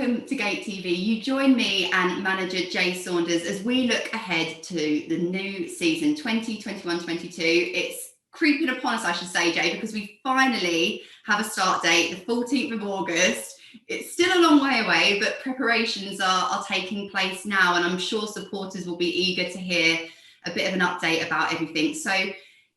welcome to GATEtv. You join me and manager Jay Saunders as we look ahead to the new season 2021-22. It's creeping upon us, I should say, Jay, because we finally have a start date, the 14th of August. It's still a long way away, but preparations are taking place now, and I'm sure supporters will be eager to hear a bit of an update about everything. So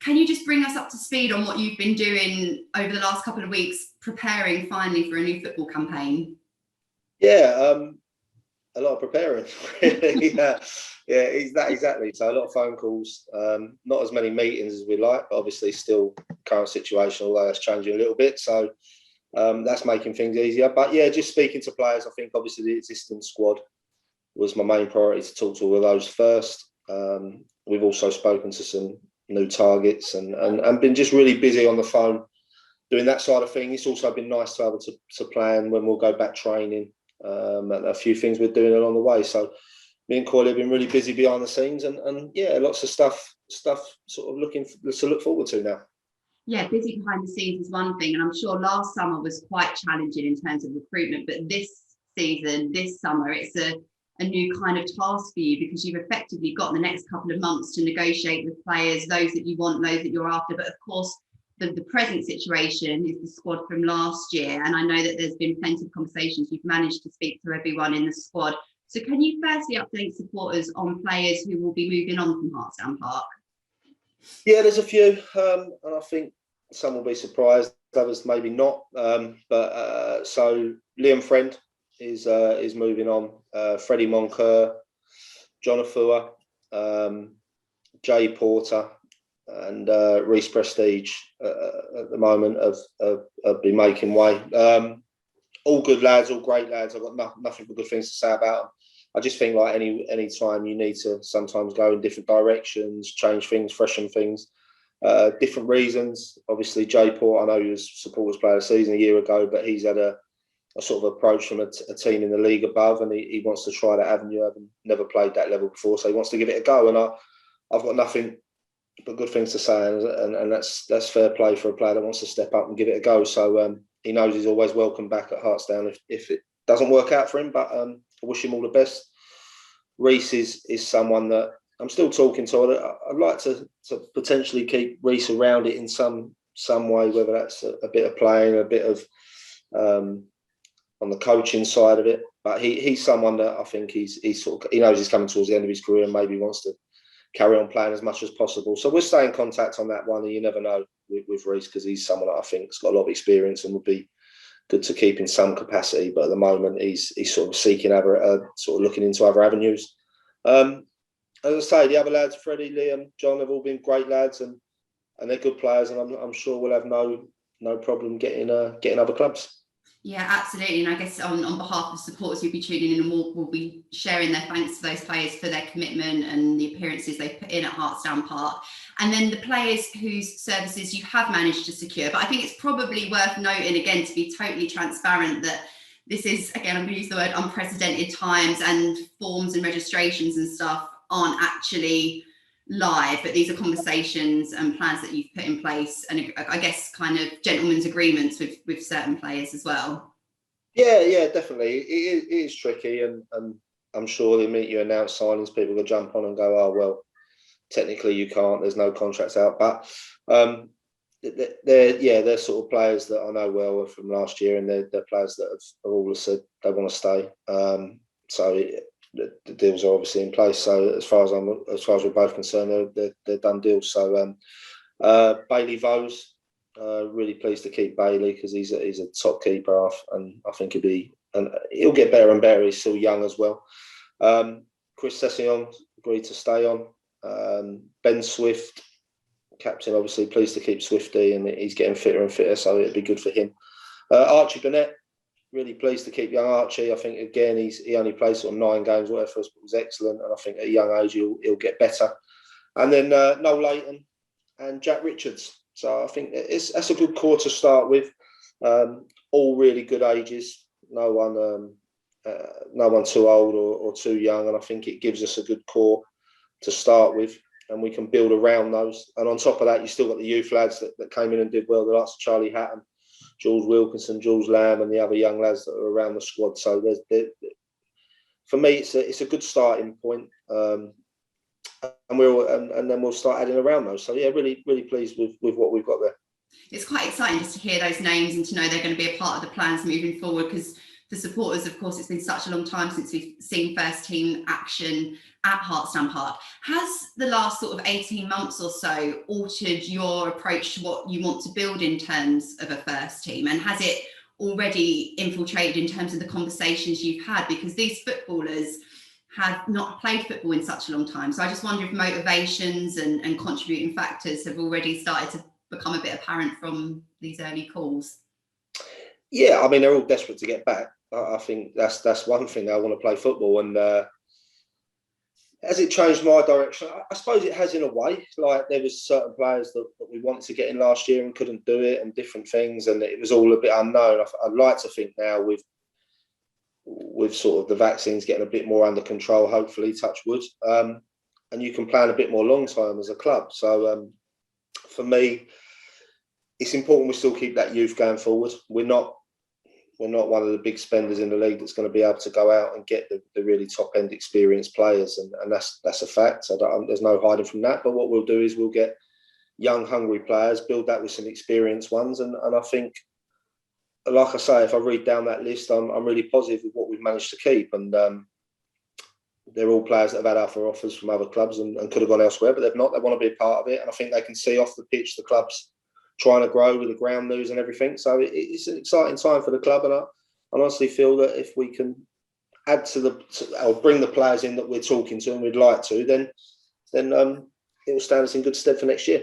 can you just bring us up to speed on what you've been doing over the last couple of weeks, preparing finally for a new football campaign? Yeah, a lot of preparing. yeah, exactly. So a lot of phone calls, not as many meetings as we like, but obviously still current situation, although that's changing a little bit. So that's making things easier. But yeah, just speaking to players, I think obviously the existing squad was my main priority to talk to all of those first. We've also spoken to some new targets and been just really busy on the phone doing that side of things. It's also been nice to be able to plan when we'll go back training, and a few things we're doing along the way. So me and Coyle have been really busy behind the scenes, and yeah, lots of stuff sort of to look forward to now. Yeah, busy behind the scenes is one thing, and I'm sure last summer was quite challenging in terms of recruitment, but this season, this summer, it's a new kind of task for you, because you've effectively got the next couple of months to negotiate with players, those that you want, those that you're after. But of course, the present situation is the squad from last year, and I know that there's been plenty of conversations. You've managed to speak to everyone in the squad. So can you firstly update supporters on players who will be moving on from Hartsdown Park? Yeah, there's a few, and I think some will be surprised, others maybe not. So Liam Friend is moving on. Freddie Moncur, John Afua, Jay Porter, and Reece Prestige at the moment have been making way. All good lads, all great lads. I've got nothing but good things to say about them. I just think like any time you need to sometimes go in different directions, change things, freshen things, different reasons. Obviously, Jay Porter, I know he was supporters player of the season a year ago, but he's had a sort of approach from a team in the league above, and he wants to try that avenue. I've never played that level before, so he wants to give it a go. And I've got nothing but good things to say, and that's fair play for a player that wants to step up and give it a go. So he knows he's always welcome back at Hartsdown if it doesn't work out for him, but I wish him all the best. Reece is someone that I'm still talking to. I'd like to potentially keep Reece around it in some way, whether that's a bit of playing, a bit of on the coaching side of it. But he's someone that I think he knows he's coming towards the end of his career and maybe wants to carry on playing as much as possible. So we'll stay in contact on that one, and you never know with Reece, because he's someone that I think has got a lot of experience and would be good to keep in some capacity. But at the moment, he's sort of seeking sort of looking into other avenues. As I say, the other lads, Freddie, Liam, John, have all been great lads, and they're good players, and I'm sure we'll have no problem getting other clubs. Yeah, absolutely. And I guess on behalf of supporters who'll be tuning in, and we'll be sharing their thanks to those players for their commitment and the appearances they put in at Hartsdown Park. And then the players whose services you have managed to secure. But I think it's probably worth noting, again, to be totally transparent, that this is, again, I'm going to use the word unprecedented times, and forms and registrations and stuff aren't actually live, but these are conversations and plans that you've put in place, and I guess kind of gentlemen's agreements with certain players as well. Yeah, definitely. It is tricky, and I'm sure the minute you announce signings, people will jump on and go, oh well, technically you can't, there's no contracts out. But they're sort of players that I know well from last year, and they're players that have all said they want to stay. So the deals are obviously in place. So as far as we're both concerned, they're done deals. So Bailey Vose, really pleased to keep Bailey, because he's a top keeper, and I think he'll get better and better. He's still young as well. Chris Session agreed to stay on. Ben Swift, captain, obviously pleased to keep Swifty, and he's getting fitter and fitter, so it'd be good for him. Archie Burnett, really pleased to keep young Archie. I think, again, he only played sort of 9 games, whatever, but was excellent, and I think at a young age he'll get better. And then Noel Layton and Jack Richards. So I think that's a good core to start with. All really good ages. No one too old or too young, and I think it gives us a good core to start with, and we can build around those. And on top of that, you still got the youth lads that came in and did well, the likes of Charlie Hatton, Jules Wilkinson, Jules Lamb, and the other young lads that are around the squad. So for me, it's a good starting point, and then we'll start adding around those. So yeah, really pleased with what we've got there. It's quite exciting just to hear those names and to know they're going to be a part of the plans moving forward, because for supporters, of course, it's been such a long time since we've seen first team action at Hartstown Park. Has the last sort of 18 months or so altered your approach to what you want to build in terms of a first team? And has it already infiltrated in terms of the conversations you've had? Because these footballers have not played football in such a long time. So I just wonder if motivations and contributing factors have already started to become a bit apparent from these early calls. Yeah, I mean, they're all desperate to get back. I think that's one thing. I want to play football, and has it changed my direction? I suppose it has in a way. Like, there was certain players that we wanted to get in last year and couldn't do it, and different things, and it was all a bit unknown. I'd like to think now with sort of the vaccines getting a bit more under control, hopefully, touch wood, and you can plan a bit more long term as a club. So for me, it's important we still keep that youth going forward. We're not one of the big spenders in the league that's going to be able to go out and get the really top end experienced players, and that's a fact. So there's no hiding from that. But what we'll do is we'll get young, hungry players, build that with some experienced ones, and I think, like I say, if I read down that list, I'm really positive with what we've managed to keep, and they're all players that have had other offers from other clubs and could have gone elsewhere, but they've not. They want to be a part of it, and I think they can see off the pitch the club's trying to grow with the ground news and everything. So it's an exciting time for the club, and I honestly feel that if we can add or bring the players in that we're talking to and we'd like to, then it will stand us in good stead for next year.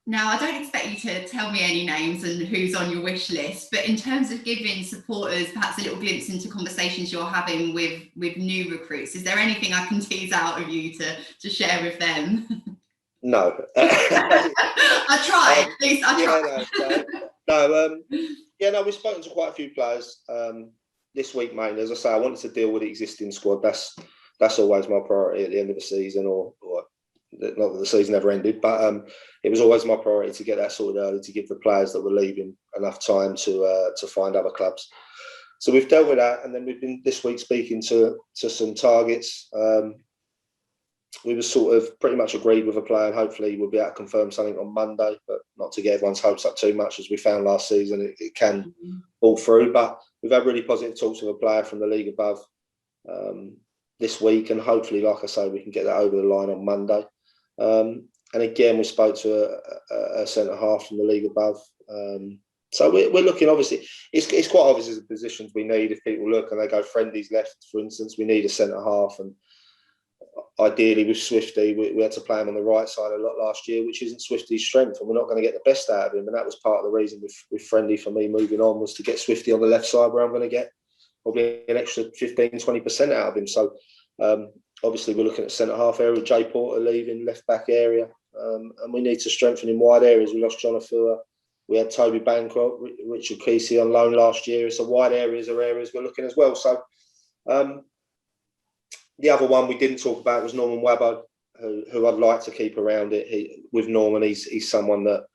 Now, I don't expect you to tell me any names and who's on your wish list, but in terms of giving supporters perhaps a little glimpse into conversations you're having with new recruits, is there anything I can tease out of you to share with them? No. I tried. At least I tried. No, we've spoken to quite a few players this week, mainly. As I say, I wanted to deal with the existing squad. That's always my priority at the end of the season, or not that the season never ended, but it was always my priority to get that sorted early, to give the players that were leaving enough time to find other clubs. So we've dealt with that, and then we've been this week speaking to some targets. We were sort of pretty much agreed with a player, and hopefully we'll be able to confirm something on Monday, but not to get everyone's hopes up too much. As we found last season, it can fall through, but we've had really positive talks with a player from the league above this week, and hopefully, like I say, we can get that over the line on Monday. And again, we spoke to a centre-half from the league above. So we're looking, obviously, it's quite obvious the positions we need. If people look and they go Friendly's left, for instance, we need a centre-half, and ideally with Swifty, we had to play him on the right side a lot last year, which isn't Swifty's strength, and we're not going to get the best out of him. And that was part of the reason with Friendly for me moving on, was to get Swifty on the left side, where I'm going to get probably an extra 15-20% out of him. So obviously we're looking at centre-half area, Jay Porter leaving, left-back area, and we need to strengthen in wide areas. We lost John Afua. We had Toby Bancroft, Richard Kesey on loan last year. So wide areas are areas we're looking as well. So the other one we didn't talk about was Norman Wabbo, who I'd like to keep around it. With Norman, he's someone that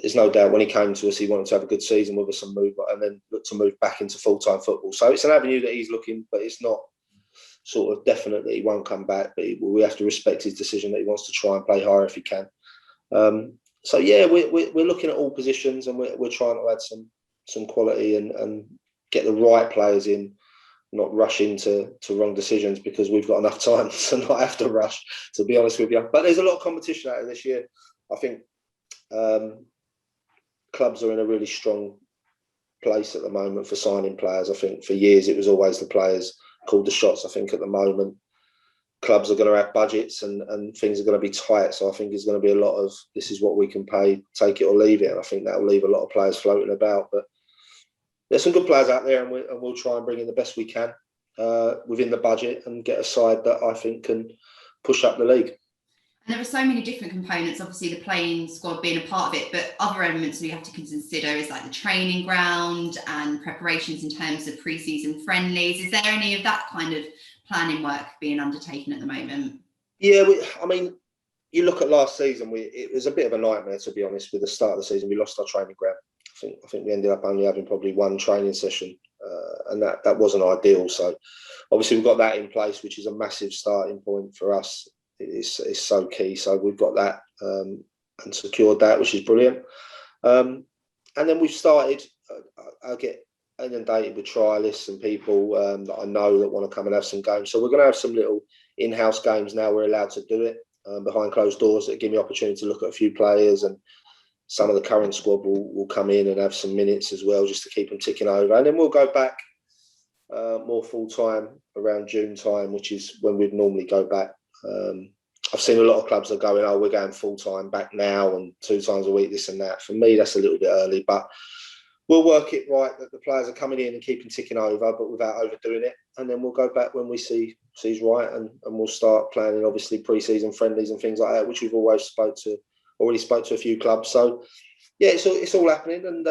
there's no doubt when he came to us, he wanted to have a good season with us and then look to move back into full-time football. So it's an avenue that he's looking, but it's not sort of definite that he won't come back. But we have to respect his decision that he wants to try and play higher if he can. So yeah, we're looking at all positions, and we're trying to add some quality and get the right players in, not rush into wrong decisions, because we've got enough time to not have to rush, to be honest with you. But there's a lot of competition out of this year. I think clubs are in a really strong place at the moment for signing players. I think for years it was always the players called the shots. I think at the moment clubs are going to have budgets and things are going to be tight. So I think there's going to be a lot of, this is what we can pay, take it or leave it. And I think that will leave a lot of players floating about. But there's some good players out there, and we'll try and bring in the best we can within the budget and get a side that I think can push up the league. And there are so many different components, obviously the playing squad being a part of it, but other elements we have to consider is like the training ground and preparations in terms of pre-season friendlies. Is there any of that kind of planning work being undertaken at the moment? Yeah, I mean, you look at last season, it was a bit of a nightmare, to be honest. With the start of the season, we lost our training ground I think we ended up only having probably one training session, and that wasn't ideal. So obviously we've got that in place, which is a massive starting point for us. It's so key. So we've got that and secured that, which is brilliant. And then we've started. I get inundated with trialists and people that I know that want to come and have some games. So we're going to have some little in-house games now. We're allowed to do it behind closed doors that give me opportunity to look at a few players, and some of the current squad will come in and have some minutes as well, just to keep them ticking over. And then we'll go back more full-time around June time, which is when we'd normally go back. I've seen a lot of clubs that are going, we're going full-time back now and 2 times a week, this and that. For me, that's a little bit early, but we'll work it right that the players are coming in and keeping ticking over, but without overdoing it. And then we'll go back when we sees right, and we'll start planning, obviously, pre-season friendlies and things like that, which we've already spoke to a few clubs. So, yeah, it's all happening, and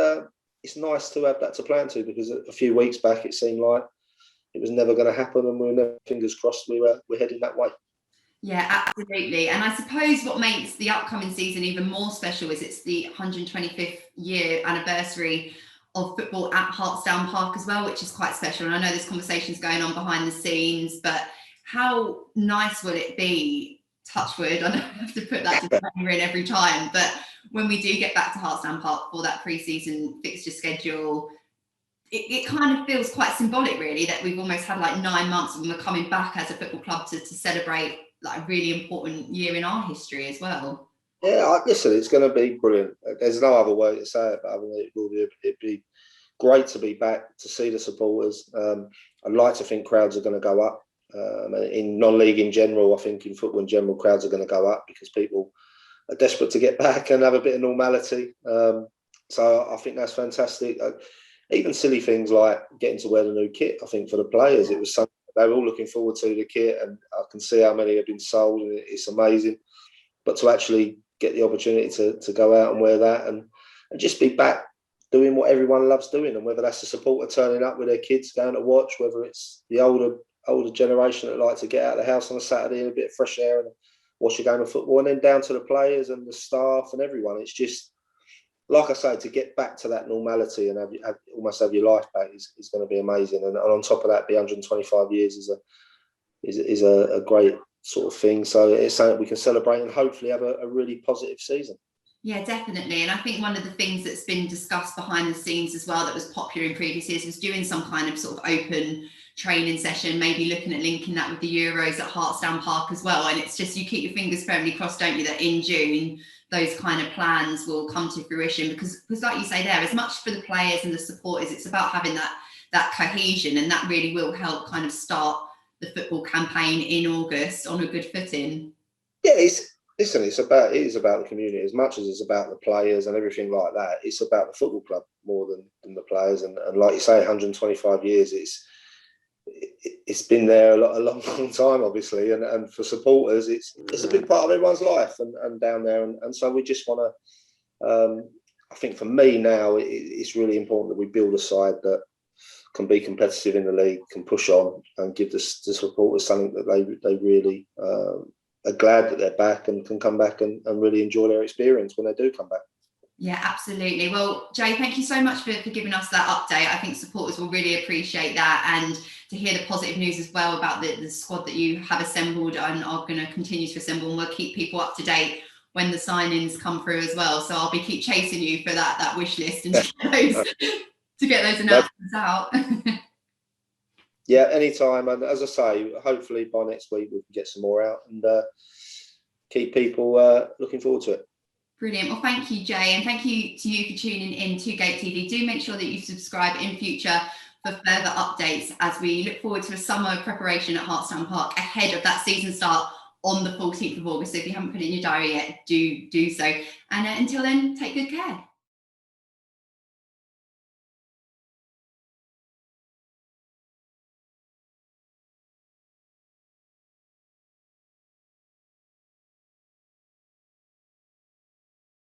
it's nice to have that to plan to, because a few weeks back it seemed like it was never going to happen, and we were never, fingers crossed, we're heading that way. Yeah, absolutely. And I suppose what makes the upcoming season even more special is it's the 125th year anniversary of football at Hartsdown Park as well, which is quite special. And I know there's conversations going on behind the scenes, but how nice will it be, touch wood, I know I have to put that disclaimer in every time, but when we do get back to Hartsdown Park for that pre-season fixture schedule, it kind of feels quite symbolic, really, that we've almost had like 9 months and we're coming back as a football club to celebrate like a really important year in our history as well. Yeah, listen, it's going to be brilliant. There's no other way to say it, but I mean, it'd be great to be back, to see the supporters. I'd like to think crowds are going to go up. In non-league in general, I think in football in general, crowds are going to go up because people are desperate to get back and have a bit of normality. So I think that's fantastic. Even silly things like getting to wear the new kit, I think for the players, it was something they were all looking forward to, the kit, and I can see how many have been sold, and it's amazing. But to actually get the opportunity to go out and wear that and just be back doing what everyone loves doing, and whether that's the supporter turning up with their kids going to watch, whether it's the older generation that like to get out of the house on a Saturday in a bit of fresh air and watch a game of football, and then down to the players and the staff and everyone. It's just, like I say, to get back to that normality and almost have your life back is going to be amazing. And on top of that, the 125 years is a great sort of thing. So it's something we can celebrate and hopefully have a really positive season. Yeah, definitely. And I think one of the things that's been discussed behind the scenes as well that was popular in previous years was doing some kind of sort of open training session, maybe looking at linking that with the Euros at Hartsdown Park as well. And it's just, you keep your fingers firmly crossed, don't you, that in June those kind of plans will come to fruition, because like you say there, as much for the players and the supporters, it's about having that cohesion, and that really will help kind of start the football campaign in August on a good footing. Yeah, it is about the community as much as it's about the players and everything like that. It's about the football club more than the players, and like you say, 125 years. It's been there a long time, obviously, and for supporters, it's a big part of everyone's life and down there, and so we just want to. I think for me now, it's really important that we build a side that can be competitive in the league, can push on, and give the supporters something that they really are glad that they're back and can come back and really enjoy their experience when they do come back. Yeah, absolutely. Well, Jay, thank you so much for giving us that update. I think supporters will really appreciate that, and to hear the positive news as well about the squad that you have assembled and are going to continue to assemble, and we'll keep people up to date when the signings come through as well. So I'll keep chasing you for that wish list and to get those announcements out. Yeah, anytime. And as I say, hopefully by next week we can get some more out and keep people looking forward to it. Brilliant. Well, thank you, Jay, and thank you to you for tuning in to GATEtv. Do make sure that you subscribe in future for further updates as we look forward to a summer preparation at Hartsdown Park ahead of that season start on the 14th of August. So if you haven't put it in your diary yet, do so. And until then, take good care.